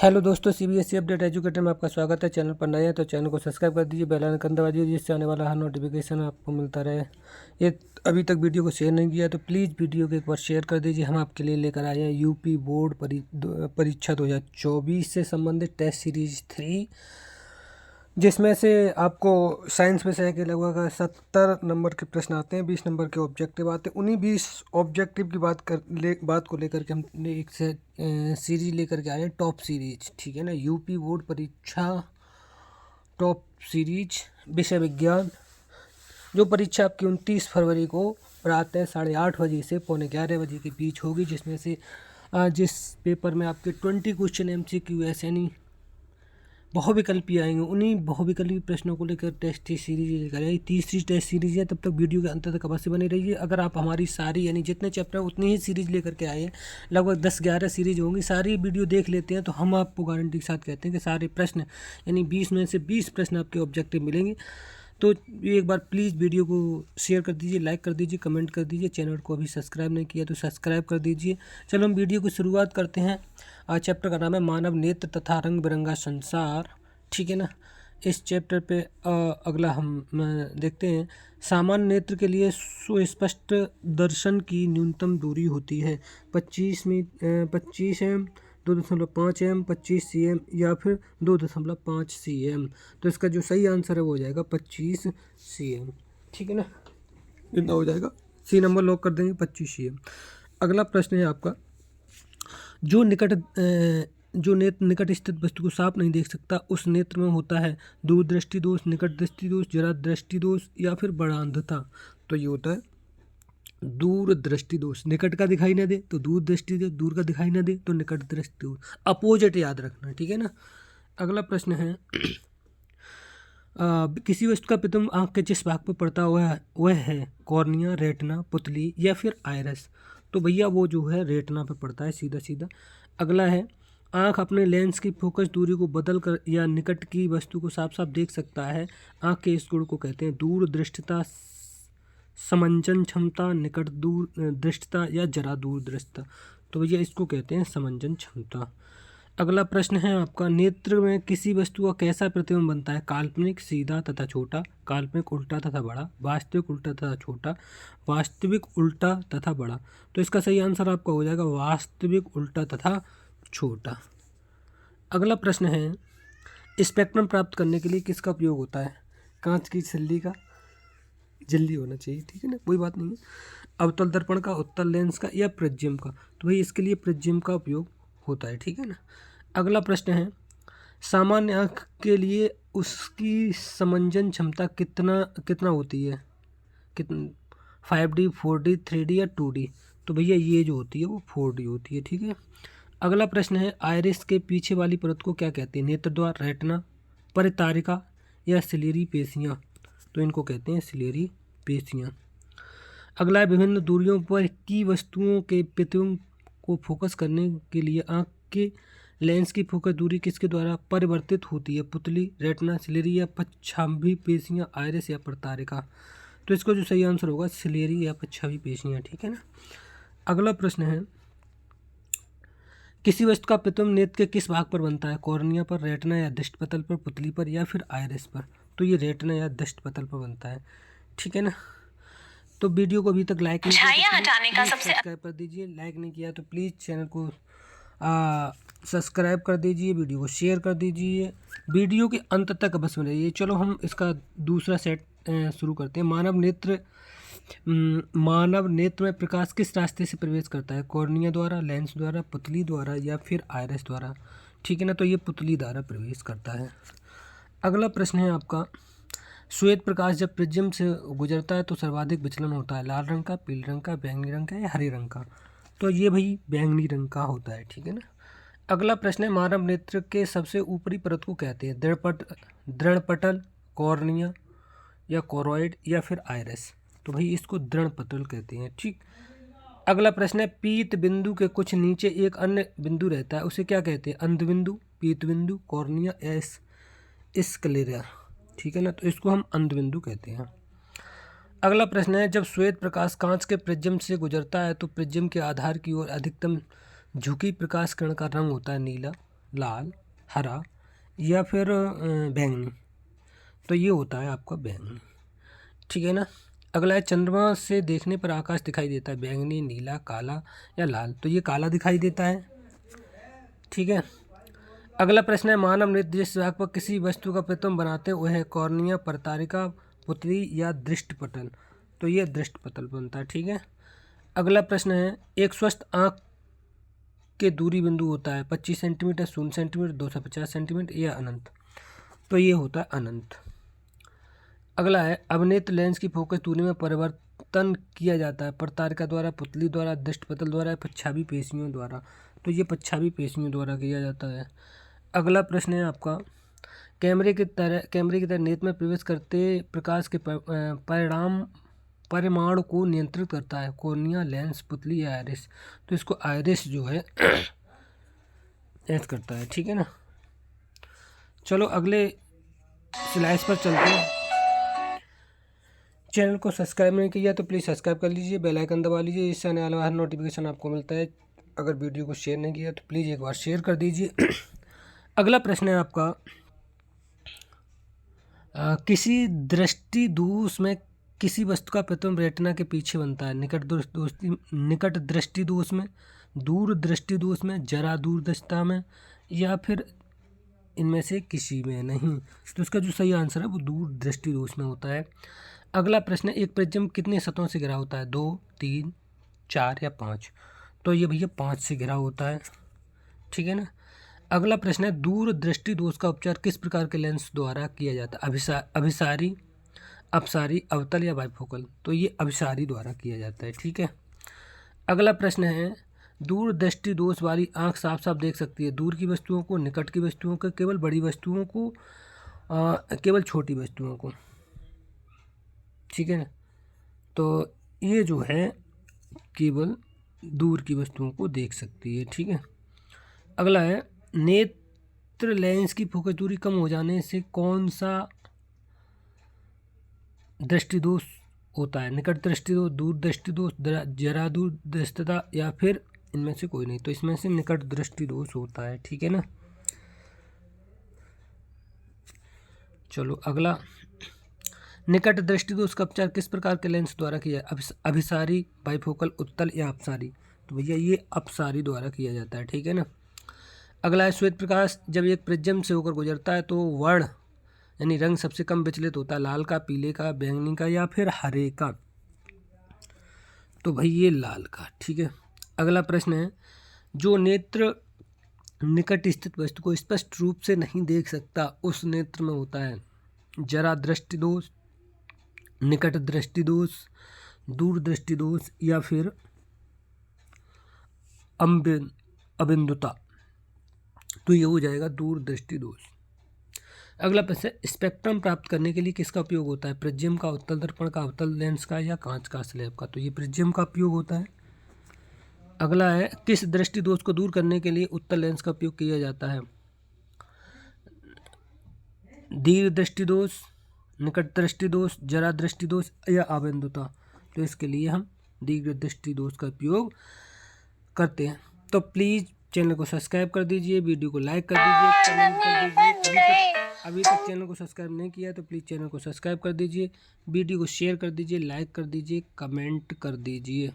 Hello दोस्तों, CBSE update educator में आपका स्वागत है। चैनल पर नए हैं तो चैनल को सब्सक्राइब कर दीजिए, बेल आइकन दबा दीजिए जिससे आने वाला हर नोटिफिकेशन आपको मिलता रहे। ये अभी तक वीडियो को शेयर नहीं किया तो प्लीज़ वीडियो को एक बार शेयर कर दीजिए। हम आपके लिए लेकर आए हैं यूपी बोर्ड परीक्षा 2024 से संबंधित टेस्ट सीरीज 3, जिसमें से आपको साइंस में से के लगभग 70 नंबर के प्रश्न आते हैं, 20 नंबर के ऑब्जेक्टिव आते हैं। उन्हीं 20 ऑब्जेक्टिव की बात को लेकर के हमने एक से सीरीज लेकर के आए हैं, टॉप सीरीज। ठीक है ना, यूपी बोर्ड परीक्षा टॉप सीरीज विषय विज्ञान, जो परीक्षा आपकी 29 फरवरी को प्रातः 8:30 बजे से 11:15 बजे के बीच होगी, जिसमें से जिस पेपर में आपके 20 क्वेश्चन MCQ यानी बहुविकल्पी आएंगे, उन्हीं बहुविकल्पी प्रश्नों को लेकर टेस्ट सीरीज लेकर आई। तीसरी टेस्ट सीरीज है, तब तक वीडियो के अंत तक अवश्य बने रहिए। अगर आप हमारी सारी यानी जितने चैप्टर हैं उतनी ही सीरीज लेकर के आए हैं, लगभग 10-11 सीरीज होंगी, सारी वीडियो देख लेते हैं तो हम आपको गारंटी के साथ कहते हैं कि सारे प्रश्न यानी 20 में से 20 प्रश्न आपके ऑब्जेक्टिव मिलेंगे। तो एक बार प्लीज़ वीडियो को शेयर कर दीजिए, लाइक कर दीजिए, कमेंट कर दीजिए। चैनल को अभी सब्सक्राइब नहीं किया तो सब्सक्राइब कर दीजिए। चलो हम वीडियो की शुरुआत करते हैं। आज चैप्टर का नाम है मानव नेत्र तथा रंग बिरंगा संसार। ठीक है ना, इस चैप्टर पे अगला हम देखते हैं। सामान्य नेत्र के लिए सुस्पष्ट दर्शन की न्यूनतम दूरी होती है 25 एम, 2.5 एम, 25 cm या फिर 2.5 cm। तो इसका जो सही आंसर है वो हो जाएगा 25 cm। ठीक है ना, इतना हो जाएगा। सी नंबर लॉक कर देंगे, 25 cm। अगला प्रश्न है आपका, जो नेत्र निकट स्थित वस्तु को साफ नहीं देख सकता, उस नेत्र में होता है दूरदृष्टि दोष, निकट दृष्टि दोष, जरा दृष्टि दोष या फिर बड़ा अंधता। तो ये होता है दूर दृष्टि दोष। निकट का दिखाई ना दे तो दूर दृष्टि दे, दूर का दिखाई ना दे तो निकट दृष्टि दोष। अपोजिट याद रखना, ठीक है ना। अगला प्रश्न है, किसी वस्तु का प्रतिबिंब आँख के जिस भाग पर पड़ता वह है कॉर्निया, रेटिना, पुतली या फिर आइरिस। तो भैया वो जो है रेटिना पर पड़ता है, सीधा सीधा। अगला है, आँख अपने लेंस की फोकस दूरी को बदल कर या निकट की वस्तु को साफ साफ देख सकता है। आँख के इस गुण को कहते हैं दूर दृष्टता, समंजन क्षमता, निकट दूर दृष्टता या जरा दूर दृष्टता। तो भैया इसको कहते हैं समंजन क्षमता। अगला प्रश्न है आपका, नेत्र में किसी वस्तु का कैसा प्रतिबिंब बनता है? काल्पनिक सीधा तथा छोटा, काल्पनिक उल्टा तथा बड़ा, वास्तविक उल्टा तथा छोटा, वास्तविक उल्टा तथा बड़ा। तो इसका सही आंसर आपका हो जाएगा वास्तविक उल्टा तथा छोटा। अगला प्रश्न है, स्पेक्ट्रम प्राप्त करने के लिए किसका उपयोग होता है? कांच की झिल्ली का, झिल्ली होना चाहिए, ठीक है ना, कोई बात नहीं है। अवतल दर्पण का, उत्तल लेंस का या प्रिज्म का? तो भाई इसके लिए प्रिज्म का उपयोग होता है, ठीक है ना। अगला प्रश्न है, सामान्य आँख के लिए उसकी समंजन क्षमता कितना होती है? कितना, 5D, 4D, 3D या 2D? तो भैया ये जो होती है वो 4D होती है, ठीक है। अगला प्रश्न है, आइरिस के पीछे वाली परत को क्या कहते हैं? नेत्रद्वार, रेटिना, परितारिका या सिलेरी पेशियाँ? तो इनको कहते हैं सिलेरी पेशियाँ। अगला है, विभिन्न दूरियों पर की वस्तुओं के प्रतिबिंब को फोकस करने के लिए आँख के लेंस की फोकस दूरी किसके द्वारा परिवर्तित होती है? पुतली, रेटिना, सिलेरी या पच्छाभी पेशियाँ, आइरिस या परितारिका? तो इसको जो सही आंसर होगा सिलेरी या पच्छाभी पेशियाँ, ठीक है ना। अगला प्रश्न है, किसी वस्तु का प्रतिबिंब नेत्र के किस भाग पर बनता है? कॉर्निया पर, रेटिना या दृष्टिपटल पर, पुतली पर या फिर आइरिस पर? तो ये रेटिना या दृष्टिपटल पर बनता है, ठीक है ना। तो वीडियो को अभी तक लाइक नहीं किया तो हटाने का सब्सक्राइब कर दीजिए, लाइक नहीं किया तो प्लीज़ चैनल को सब्सक्राइब कर दीजिए, वीडियो को शेयर कर दीजिए, वीडियो के अंत तक बस में रहिए। चलो हम इसका दूसरा सेट शुरू करते हैं। मानव नेत्र में प्रकाश किस रास्ते से प्रवेश करता है? कॉर्निया द्वारा, लेंस द्वारा, पुतली द्वारा या फिर आइरिस द्वारा? ठीक है ना, तो ये पुतली द्वारा प्रवेश करता है। अगला प्रश्न है आपका, श्वेत प्रकाश जब प्रिज्म से गुजरता है तो सर्वाधिक विचलन होता है लाल रंग का, पीले रंग का, बैंगनी रंग का या हरे रंग का? तो ये भाई बैंगनी रंग का होता है, ठीक है ना। अगला प्रश्न है, मानव नेत्र के सबसे ऊपरी परत को कहते हैं? दृढ़पटल, कॉर्निया या कोरॉइड या फिर आइरिस? तो भाई इसको दृढ़पटल कहते हैं, ठीक। अगला प्रश्न है, पीत बिंदु के कुछ नीचे एक अन्य बिंदु रहता है, उसे क्या कहते हैं? अंध बिंदु, पीत बिंदु, कॉर्निया या स्क्लेरा? ठीक है ना, तो इसको हम अंध बिंदु कहते हैं। अगला प्रश्न है, जब श्वेत प्रकाश कांच के प्रिज्म से गुजरता है तो प्रिज्म के आधार की ओर अधिकतम झुकी प्रकाश किरण का रंग होता है नीला, लाल, हरा या फिर बैंगनी। तो ये होता है आपका बैंगनी, ठीक है ना। अगला है चंद्रमा से देखने पर आकाश दिखाई देता है बैंगनी, नीला, काला या लाल। तो ये काला दिखाई देता है, ठीक है। अगला प्रश्न है मानव नेत्र जिस भाग पर किसी वस्तु का प्रतिबिंब बनाते हैं वह है कॉर्निया, परतारिका, पुतली या दृष्टिपटल। तो ये दृष्टिपटल बनता है, ठीक है। अगला प्रश्न है एक स्वस्थ आँख के दूरी बिंदु होता है 25 सेंटीमीटर, 0 सेंटीमीटर, 250 सेंटीमीटर या अनंत। तो ये होता है अनंत। अगला है अवनेत्र लेंस की फोकस दूरी में परिवर्तन किया जाता है परतारिका द्वारा, पुतली द्वारा, दृष्टिपटल द्वारा या प्रच्छावी पेशियों द्वारा। तो ये प्रच्छावी पेशियों द्वारा किया जाता है। अगला प्रश्न है आपका कैमरे की तरह नेत्र में प्रवेश करते प्रकाश के परिमाण को नियंत्रित करता है कॉर्निया, लेंस, पुतली या आइरिस। तो इसको आइरिस जो है ऐड करता है, ठीक है ना। चलो अगले स्लाइड्स पर चलते हैं। चैनल को सब्सक्राइब नहीं किया तो प्लीज़ सब्सक्राइब कर लीजिए, बेल आइकन दबा लीजिए, इससे आने वाला हर नोटिफिकेशन आपको मिलता है। अगर वीडियो को शेयर नहीं किया तो प्लीज़ एक बार शेयर कर दीजिए। अगला प्रश्न है आपका किसी दृष्टि दोष में किसी वस्तु का प्रतिबिंब रेटिना के पीछे बनता है निकट दृष्टि दोष में, दूर दृष्टि दोष में, जरा दूरदर्शिता में या फिर इनमें से किसी में नहीं। तो इसका जो सही आंसर है वो दूर दृष्टि दोष में होता है। अगला प्रश्न है एक प्रिज्म कितने सतहों से घिरा होता है 2, 3, 4 या 5। तो ये भैया 5 से घिरा होता है, ठीक है ना। अगला प्रश्न है दूर दृष्टि दोष का उपचार किस प्रकार के लेंस द्वारा किया जाता है अभिसारी, अपसारी, अवतल या बाइफोकल। तो ये अभिसारी द्वारा किया जाता है, ठीक है। अगला प्रश्न है दूर दृष्टि दोष वाली आंख साफ साफ देख सकती है दूर की वस्तुओं को, निकट की वस्तुओं को, केवल बड़ी वस्तुओं को, केवल छोटी वस्तुओं को, ठीक है ना। तो ये जो है केवल दूर की वस्तुओं को देख सकती है, ठीक है। अगला है नेत्र लेंस की फोकस दूरी कम हो जाने से कौन सा दृष्टि दोष होता है निकट दृष्टि दोष, दूर दृष्टि दोष, जरा दूर दृष्टिता या फिर इनमें से कोई नहीं। तो इसमें से निकट दृष्टि दोष होता है, ठीक है ना। चलो अगला निकट दृष्टि दोष का उपचार किस प्रकार के लेंस द्वारा किया अभिसारी, बाइफोकल, उत्तल या अपसारी। तो भैया ये अपसारी द्वारा किया जाता है, ठीक है ना। अगला है श्वेत प्रकाश जब एक प्रिज्म से होकर गुजरता है तो वर्ण यानी रंग सबसे कम विचलित होता है लाल का, पीले का, बैंगनी का या फिर हरे का। तो भाई ये लाल का, ठीक है। अगला प्रश्न है जो नेत्र निकट स्थित वस्तु को स्पष्ट रूप से नहीं देख सकता उस नेत्र में होता है जरा दृष्टि दोष, निकट दृष्टि दोष, दूर दृष्टि दोष या फिर अबिंदुता। तो ये हो जाएगा दूर दृष्टि दोष। अगला प्रश्न स्पेक्ट्रम प्राप्त करने के लिए किसका उपयोग होता है प्रिज्म का, उत्तल दर्पण का, अवतल लेंस का या कांच का स्लैब का। तो ये प्रिज्म का उपयोग होता है। अगला है किस दृष्टि दोष को दूर करने के लिए उत्तल लेंस का उपयोग किया जाता है दीर्घ दृष्टि दोष, निकट दृष्टि दोष, जरा दृष्टि दोष या अबिंदुता। तो इसके लिए हम दीर्घ दृष्टि दोष का उपयोग करते हैं। तो प्लीज़ चैनल को सब्सक्राइब कर दीजिए, वीडियो को लाइक कर दीजिए, कमेंट कर दीजिए। अभी तक चैनल को सब्सक्राइब नहीं किया तो प्लीज़ चैनल को सब्सक्राइब कर दीजिए, वीडियो को शेयर कर दीजिए, लाइक कर दीजिए, कमेंट कर दीजिए।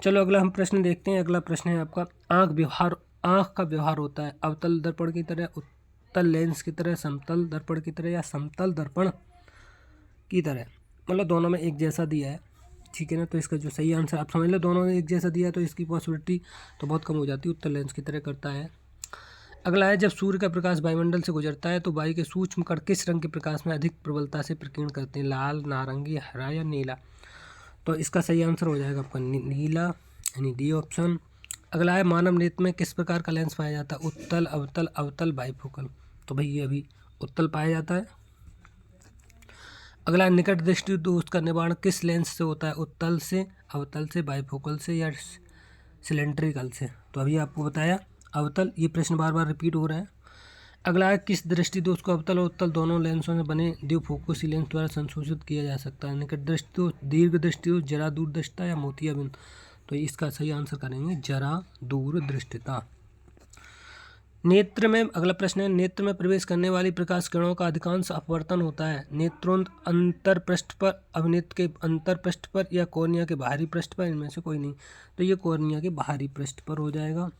चलो अगला हम प्रश्न देखते हैं। अगला प्रश्न है आपका आँख का व्यवहार होता है अवतल दर्पण की तरह, उत्तल लेंस की तरह, समतल दर्पण की तरह या समतल दर्पण की तरह। मतलब दोनों में एक जैसा दिया है, ठीक है ना। तो इसका जो सही आंसर आप समझ लो दोनों में एक जैसा दिया है तो इसकी पॉसिबिलिटी तो बहुत कम हो जाती है, उत्तल लेंस की तरह करता है। अगला है जब सूर्य का प्रकाश वायुमंडल से गुजरता है तो वायु के सूक्ष्म कण किस रंग के प्रकाश में अधिक प्रबलता से प्रकीर्ण करते हैं लाल, नारंगी, हरा या नीला। तो इसका सही आंसर हो जाएगा आपका नीला यानी डी ऑप्शन। अगला है मानव नेत्र में किस प्रकार का लेंस पाया जाता है उत्तल, अवतल, अवतल, बाइफोकल। तो भाई ये अभी उत्तल पाया जाता है। अगला निकट दृष्टि दोष का निवारण किस लेंस से होता है उत्तल से, अवतल से, बाइफोकल से या सिलेंड्रिकल से। तो अभी आपको बताया अवतल। ये प्रश्न बार बार रिपीट हो रहा है। अगला है किस दृष्टि दोष को अवतल और उत्तल दोनों लेंसों में बने द्विफोकसी लेंस द्वारा संशोधित किया जा सकता है निकट दृष्टि दोष, दीर्घ दृष्टि दोष, जरा दूरदर्शिता या मोतियाबिंद। तो इसका सही आंसर करेंगे जरा दूरदृष्टिता। नेत्र में, अगला प्रश्न है, नेत्र में प्रवेश करने वाली प्रकाश किरणों का अधिकांश अपवर्तन होता है नेत्रों अंतर पृष्ठ पर, अभिनेत्र के अंतर पृष्ठ पर या कॉर्निया के बाहरी पृष्ठ पर, इनमें से कोई नहीं, तो ये कॉर्निया के बाहरी पृष्ठ पर हो जाएगा।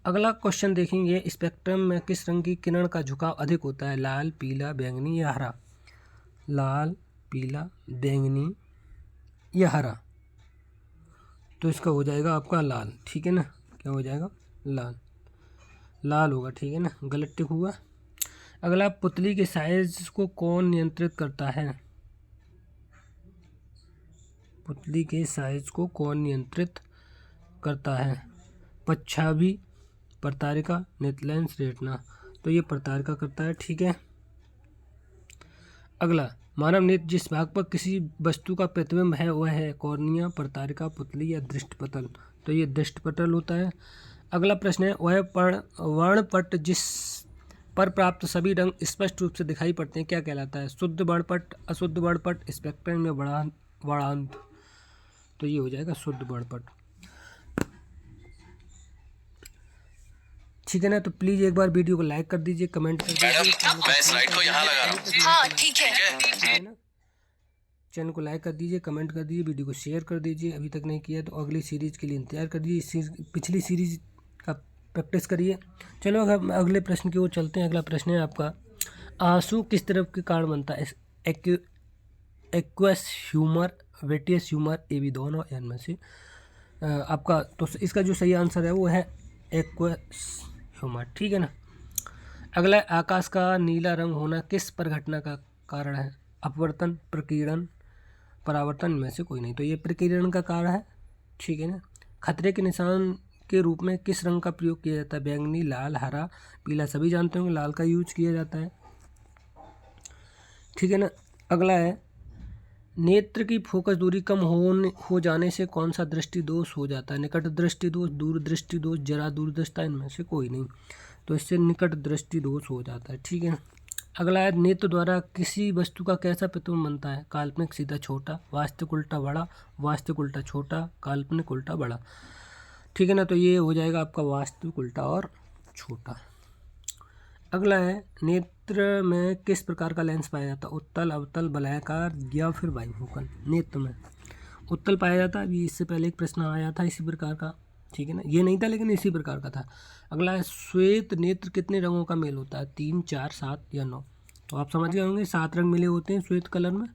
अगला क्वेश्चन देखेंगे, स्पेक्ट्रम में किस रंग की किरण का झुकाव अधिक होता है, लाल, पीला, बैंगनी या हरा। लाल, पीला, बैंगनी या हरा, तो इसका हो जाएगा आपका लाल, ठीक है ना। क्या हो जाएगा, लाल, लाल होगा, ठीक है ना, गलत टिक हुआ। अगला, पुतली के साइज को कौन नियंत्रित करता है। पुतली के साइज को कौन नियंत्रित करता है, पच्छाभी, प्रतारिका, नेत्रलेंस, रेटिना, तो ये प्रतारिका करता है, ठीक है। अगला, मानव नेत्र जिस भाग पर किसी वस्तु का प्रतिबिंब है वह है कॉर्निया, प्रतारिका, पुतली या दृष्टिपटल, तो ये दृष्टिपटल होता है। अगला प्रश्न है, वह वर्णपट जिस पर प्राप्त सभी रंग स्पष्ट रूप से दिखाई पड़ते हैं क्या कहलाता है, शुद्ध वर्णपट, अशुद्ध वर्णपट, स्पेक्ट्रम या वर्णांत, तो ये हो जाएगा शुद्ध वर्णपट, ठीक है ना। तो प्लीज़ एक बार वीडियो को लाइक कर दीजिए, कमेंट कर दीजिए, मैं स्लाइड को यहाँ लगा रहा हूँ। हाँ, ठीक है ना। चैनल को लाइक कर दीजिए, कमेंट कर दीजिए, वीडियो को शेयर कर दीजिए, अभी तक नहीं किया तो अगली सीरीज़ के लिए इंतजार कर दीजिए, पिछली सीरीज़ का प्रैक्टिस करिए। चलो अगर अगले प्रश्न की ओर चलते हैं। अगला प्रश्न है आपका, आंसू किस तरह के कारण बनता है, एक्वस ह्यूमर, वेटियस ह्यूमर, ये भी दोनों इनमें से आपका, तो इसका जो सही आंसर है वो है एक्वस ह्यूमर, ठीक है ना। अगला, आकाश का नीला रंग होना किस परिघटना का कारण है, अपवर्तन, प्रकीर्णन, परावर्तन, में से कोई नहीं, तो ये प्रकीर्णन का कारण है, ठीक है ना। खतरे के निशान के रूप में किस रंग का प्रयोग किया जाता है, बैंगनी, लाल, हरा, पीला, सभी जानते होंगे लाल का यूज किया जाता है, ठीक है ना। अगला है, नेत्र की फोकस दूरी कम हो जाने से कौन सा दृष्टि दोष हो जाता है, निकट दृष्टि दोष, दूर दृष्टि दोष, जरा दूरदृष्टा, इनमें से कोई नहीं, तो इससे निकट दृष्टि दोष हो जाता है, ठीक है ना। अगला है, नेत्र द्वारा किसी वस्तु का कैसा प्रतिबिंब बनता है, काल्पनिक सीधा छोटा, वास्तविक उल्टा बड़ा, वास्तविक उल्टा छोटा, काल्पनिक उल्टा बड़ा, ठीक है ना। तो ये हो जाएगा आपका वास्तविक उल्टा और छोटा। अगला है, नेत्र में किस प्रकार का लेंस पाया जाता है, उत्तल, अवतल, वलयाकार या फिर बाइफोकल। नेत्र में उत्तल पाया जाता है, अभी इससे पहले एक प्रश्न आया था इसी प्रकार का, ठीक है ना, ये नहीं था लेकिन इसी प्रकार का था। अगला है, श्वेत नेत्र कितने रंगों का मेल होता है, 3, 4, 7 या 9, तो आप समझ गए होंगे 7 रंग मिले होते हैं श्वेत कलर में,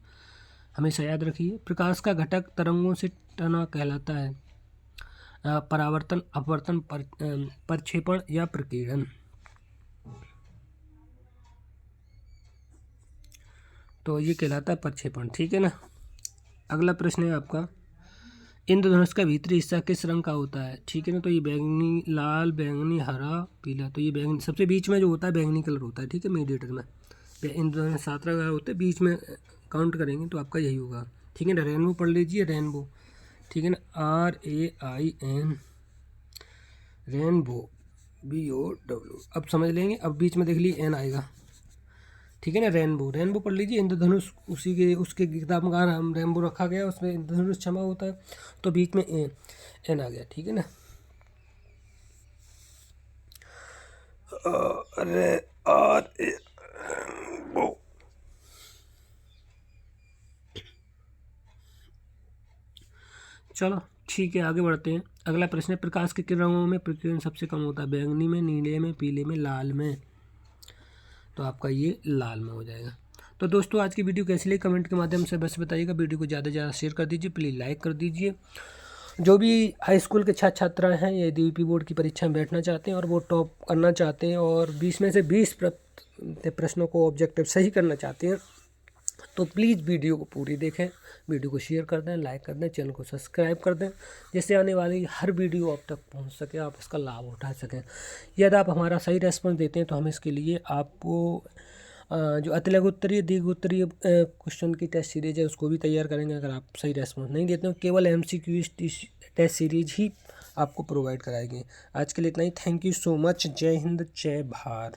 हमेशा याद रखिए। प्रकाश का घटक तरंगों से टना कहलाता है, परावर्तन, अपवर्तन, प्रक्षेपण या प्रकीर्णन, तो ये कहलाता है प्रक्षेपण, ठीक है ना। अगला प्रश्न है आपका, इंद्रधनुष का भीतरी हिस्सा किस रंग का होता है, ठीक है ना, तो ये बैंगनी, लाल, बैंगनी, हरा, पीला, तो ये बैंगनी, सबसे बीच में जो होता है बैंगनी कलर होता है, ठीक है, मीडिएटर में। इंद्रधनुष 7 रंग होते हैं, बीच में काउंट करेंगे तो आपका यही होगा, ठीक है ना। रेनबो पढ़ लीजिए, रेनबो, ठीक है ना, RAIN, रेनबो, BOW, अब समझ लेंगे, अब बीच में देख लीजिए एन आएगा, ठीक है ना। रेनबो, रेनबो पढ़ लीजिए, इंद्रधनुष उसी के उसके किताब में हम रेनबो रखा गया, उसमें इंद्रधनुष छमा होता है, तो बीच में एन आ गया, ठीक है ना। चलो ठीक है, आगे बढ़ते हैं। अगला प्रश्न है, प्रकाश के किन रंगों में प्रकीर्णन सबसे कम होता है, बैंगनी में, नीले में, पीले में, लाल में, तो आपका ये लाल में हो जाएगा। तो दोस्तों आज की वीडियो कैसी लगी कमेंट के माध्यम से बस बताइएगा, वीडियो को ज़्यादा से ज़्यादा शेयर कर दीजिए, प्लीज़ लाइक कर दीजिए। जो भी हाई स्कूल के छात्र छात्राएँ हैं या DVP बोर्ड की परीक्षा में बैठना चाहते हैं और वो टॉप करना चाहते हैं और 20 में से 20 प्रश्नों को ऑब्जेक्टिव सही करना चाहते हैं, तो प्लीज़ वीडियो को पूरी देखें, वीडियो को शेयर कर दें, लाइक कर दें, चैनल को सब्सक्राइब कर दें, जिससे आने वाली हर वीडियो आप तक पहुंच सके, आप इसका लाभ उठा सकें। यदि आप हमारा सही रेस्पॉन्स देते हैं तो हम इसके लिए आपको जो अतिलघु उत्तरीय, दीर्घ उत्तरीय क्वेश्चन की टेस्ट सीरीज है उसको भी तैयार करेंगे। अगर आप सही रेस्पॉन्स नहीं देते हो, केवल MCQ टेस्ट सीरीज ही आपको प्रोवाइड कराएंगे। आज के लिए इतना ही, थैंक यू सो मच, जय हिंद, जय भारत।